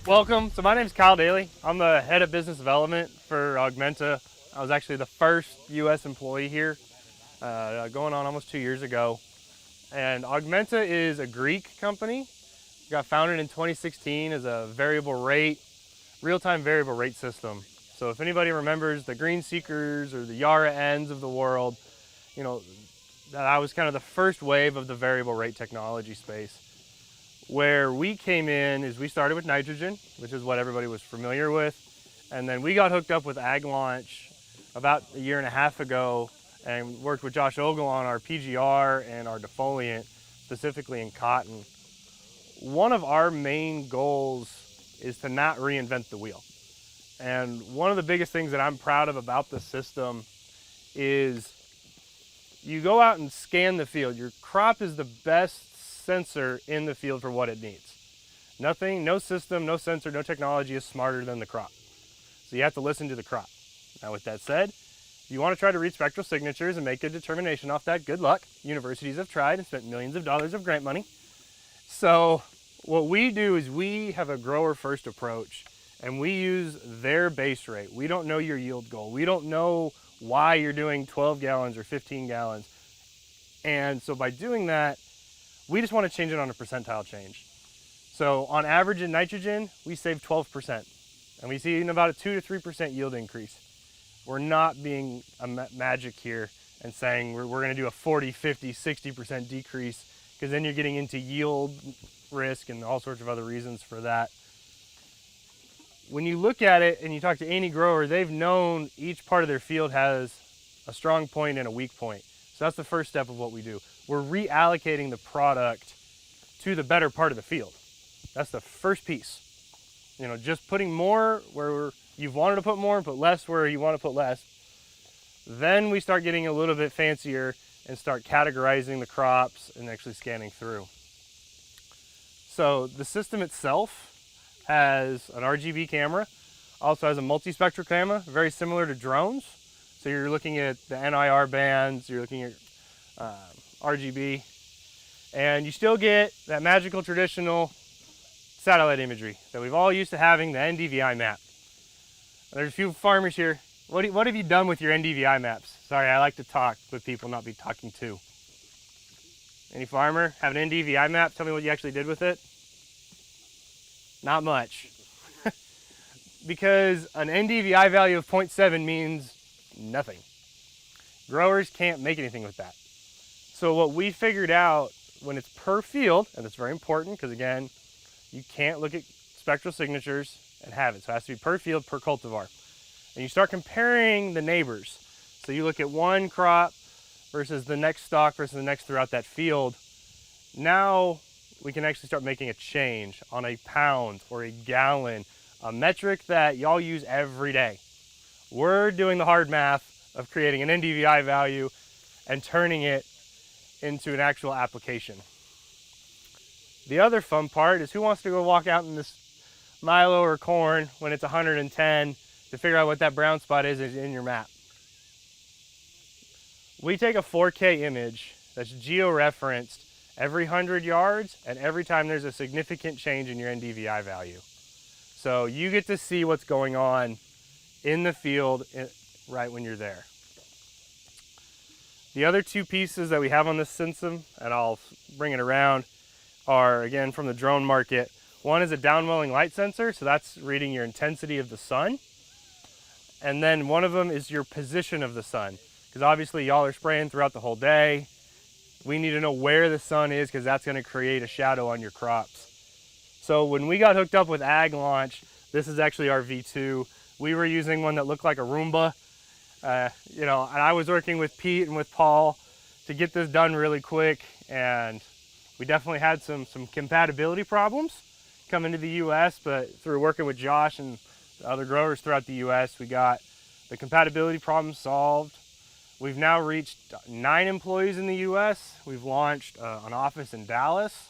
Welcome. So my name is Kyle Daly. I'm the head of business development for Augmenta. I was actually the first U.S. employee here, going on almost 2 years ago. And Augmenta is a Greek company. It got founded in 2016 as a variable rate, real-time variable rate system. So if anybody remembers the Green Seekers or the Yara Ns of the world, you know, that was kind of the first wave of the variable rate technology space. Where we came in is we started with nitrogen, which is what everybody was familiar with. And then we got hooked up with Ag Launch about a year and a half ago and worked with Josh Ogle on our PGR and our defoliant, specifically in cotton. One of our main goals is to not reinvent the wheel. And one of the biggest things that I'm proud of about the system is you go out and scan the field. Your crop is the best sensor in the field for what it needs. Nothing, no system, no sensor, no technology is smarter than the crop. So you have to listen to the crop. Now with that said, if you want to try to read spectral signatures and make a determination off that, good luck. Universities have tried and spent millions of dollars of grant money. So what we do is we have a grower first approach and we use their base rate. We don't know your yield goal. We don't know why you're doing 12 gallons or 15 gallons. And so by doing that, we just want to change it on a percentile change. So on average in nitrogen, we save 12%. And we see about a 2 to 3% yield increase. We're not being a magic here and saying we're going to do a 40, 50, 60% decrease, because then you're getting into yield risk and all sorts of other reasons for that. When you look at it and you talk to any grower, they've known each part of their field has a strong point and a weak point. So that's the first step of what we do. We're reallocating the product to the better part of the field. That's the first piece. You know, just putting more where you've wanted to put more, put less where you want to put less. Then we start getting a little bit fancier and start categorizing the crops and actually scanning through. So the system itself has an RGB camera, also has a multi-spectral camera, very similar to drones. So you're looking at the NIR bands, you're looking at RGB, and you still get that magical traditional satellite imagery that we've all used to having, the NDVI map. There's a few farmers here. What have you done with your NDVI maps? Sorry, I like to talk with people, not be talking to. Any farmer have an NDVI map? Tell me what you actually did with it. Not much. Because an NDVI value of 0.7 means nothing. Growers can't make anything with that. So what we figured out when it's per field, and it's very important because again, you can't look at spectral signatures and have it. So it has to be per field, per cultivar. And you start comparing the neighbors. So you look at one crop versus the next stalk versus the next throughout that field. Now we can actually start making a change on a pound or a gallon, a metric that y'all use every day. We're doing the hard math of creating an NDVI value and turning it into an actual application. The other fun part is who wants to go walk out in this milo or corn when it's 110 to figure out what that brown spot is in your map. We take a 4K image that's geo-referenced every 100 yards and every time there's a significant change in your NDVI value. So you get to see what's going on in the field right when you're there. The other two pieces that we have on this system, and I'll bring it around, are again from the drone market. One is a downwelling light sensor, so that's reading your intensity of the sun. And then one of them is your position of the sun, because obviously y'all are spraying throughout the whole day. We need to know where the sun is because that's going to create a shadow on your crops. So when we got hooked up with Ag Launch, this is actually our V2. We were using one that looked like a Roomba. And I was working with Pete and with Paul to get this done really quick, and we definitely had some compatibility problems coming to the US, but through working with Josh and the other growers throughout the US, we got the compatibility problem solved. We've now reached 9 employees in the US. We've launched an office in Dallas.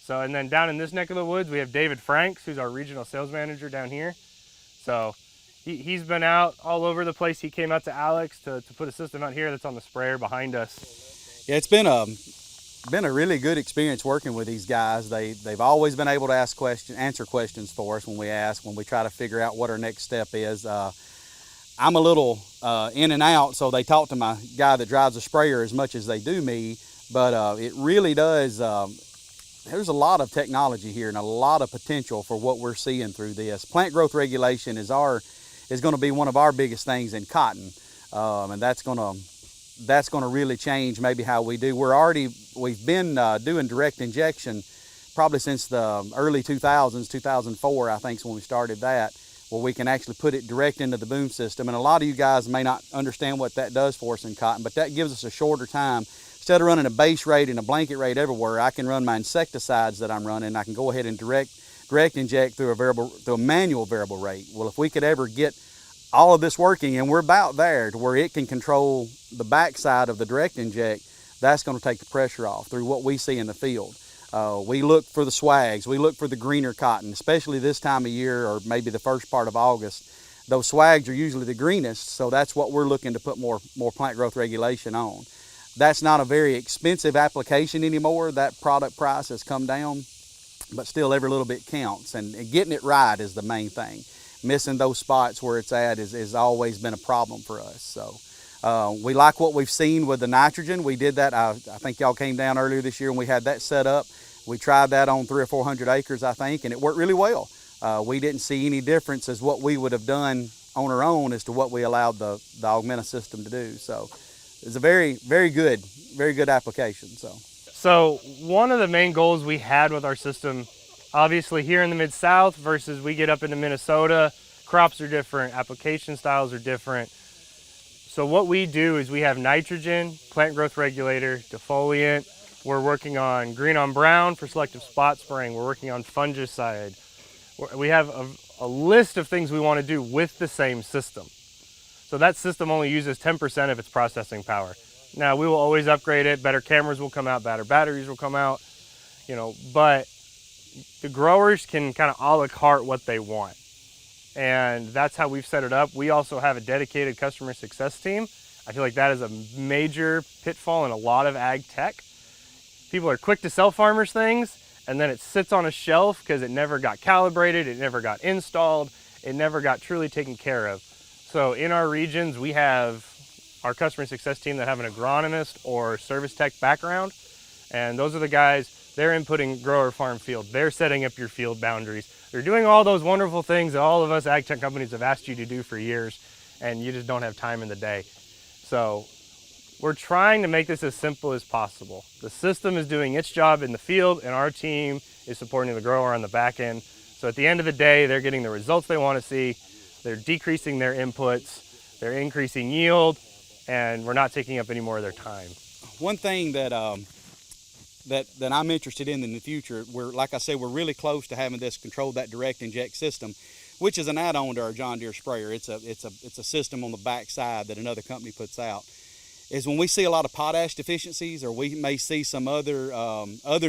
So, and then down in this neck of the woods, we have David Franks, who's our regional sales manager down here. So he's been out all over the place. He came out to Alex to put a system out here that's on the sprayer behind us. Yeah, it's been been a really good experience working with these guys. They've always been able to answer questions for us when we ask, when we try to figure out what our next step is. I'm a little in and out, so they talk to my guy that drives the sprayer as much as they do me, but it really does. There's a lot of technology here and a lot of potential for what we're seeing through this. Plant growth regulation is going to be one of our biggest things in cotton, and that's going to really change maybe how we do. We've been doing direct injection probably since the early 2000s, 2004 I think is when we started that, where we can actually put it direct into the boom system. And a lot of you guys may not understand what that does for us in cotton, but that gives us a shorter time. Instead of running a base rate and a blanket rate everywhere, I can run my insecticides that I'm running. I can go ahead and direct inject through a manual variable rate. Well, if we could ever get all of this working, and we're about there to where it can control the backside of the direct inject, that's going to take the pressure off through what we see in the field. We look for the swags, we look for the greener cotton, especially this time of year or maybe the first part of August. Those swags are usually the greenest, so that's what we're looking to put more plant growth regulation on. That's not a very expensive application anymore. That product price has come down, but still every little bit counts, and getting it right is the main thing. Missing those spots where it's at has always been a problem for us. So we like what we've seen with the nitrogen. We did that, I think y'all came down earlier this year and we had that set up. We tried that on 300 or 400 acres, I think, and it worked really well. We didn't see any difference as what we would have done on our own as to what we allowed the Augmenta system to do. So it's a very good application. So one of the main goals we had with our system, obviously here in the Mid-South versus we get up into Minnesota, crops are different, application styles are different. So what we do is we have nitrogen, plant growth regulator, defoliant. We're working on green on brown for selective spot spraying. We're working on fungicide. We have a list of things we want to do with the same system. So that system only uses 10% of its processing power. Now we will always upgrade it. Better cameras will come out, better batteries will come out, but the growers can kind of a la carte what they want. And that's how we've set it up. We also have a dedicated customer success team. I feel like that is a major pitfall in a lot of ag tech. People are quick to sell farmers things, and then it sits on a shelf because it never got calibrated, it never got installed, it never got truly taken care of. So in our regions, we have our customer success team that have an agronomist or service tech background, and those are the guys, they're inputting grower farm field, they're setting up your field boundaries, they're doing all those wonderful things that all of us ag tech companies have asked you to do for years, and you just don't have time in the day. So we're trying to make this as simple as possible. The system is doing its job in the field, and our team is supporting the grower on the back end. So at the end of the day, they're getting the results they want to see, they're decreasing their inputs, they're increasing yield, and we're not taking up any more of their time. One thing that I'm interested in the future, like I said, we're really close to having this control that direct inject system, which is an add-on to our John Deere sprayer. It's a system on the back side that another company puts out. Is when we see a lot of potash deficiencies, or we may see some other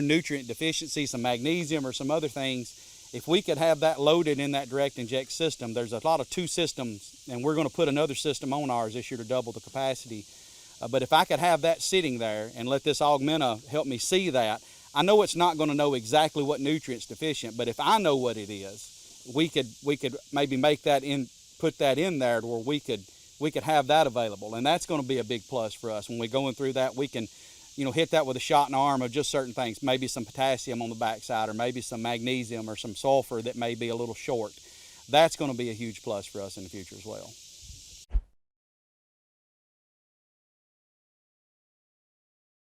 nutrient deficiencies, some magnesium or some other things. If we could have that loaded in that direct inject system, there's a lot of two systems, and we're going to put another system on ours this year to double the capacity. But if I could have that sitting there and let this Augmenta help me see that, I know it's not going to know exactly what nutrient's deficient, but if I know what it is, we could maybe put that in there to where we could have that available, and that's going to be a big plus for us. When we're going through that, we can hit that with a shot in the arm of just certain things, maybe some potassium on the backside, or maybe some magnesium or some sulfur that may be a little short. That's going to be a huge plus for us in the future as well.